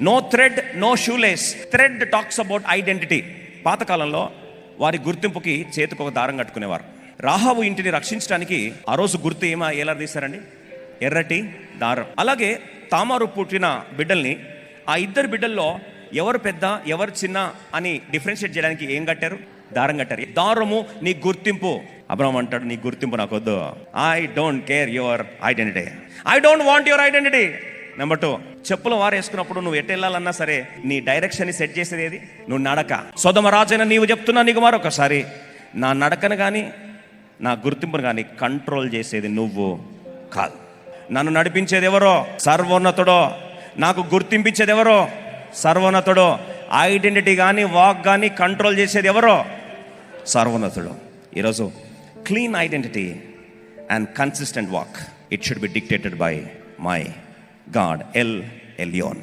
No thread, no shoelace. Thread talks about identity. పాతకాలంలో వారి గుర్తింపుకి చేతికి ఒక దారం కట్టుకునేవారు. రాహాబు ఇంటిని రక్షించడానికి ఆ రోజు గుర్తు ఎలా తీశారండి? ఎర్రటి దారం. అలాగే తామారు పుట్టిన బిడ్డల్ని, ఆ ఇద్దరు బిడ్డల్లో ఎవరు పెద్ద ఎవరు చిన్న అని డిఫరెన్షియేట్ చేయడానికి ఏం కట్టారు? దారం కట్టారు. దారము నీ గుర్తింపు. అబ్రహాం అంటాడు, నీ గుర్తింపు నాకు వద్దు. I don't care your identity, I don't want your identity. Number 2, చెప్పులు వారేసుకున్నప్పుడు నువ్వు ఎటు వెళ్ళాలన్నా సరే నీ డైరెక్షన్ సెట్ చేసేది ఏది? నువ్వు నడక. సొదొమ రాజైన నీవు చెప్తున్నా నీకు మరొకసారి, నా నడకను కానీ నా గుర్తింపును కానీ కంట్రోల్ చేసేది నువ్వు కాదు. నన్ను నడిపించేది ఎవరో? సర్వోన్నతుడో. నాకు గుర్తింపించేది ఎవరో? సర్వోన్నతుడో. ఐడెంటిటీ కానీ వాక్ కానీ కంట్రోల్ చేసేది ఎవరో? సర్వోన్నతుడు. ఈరోజు clean identity and consistent walk, it should be dictated by my God, L Elyon.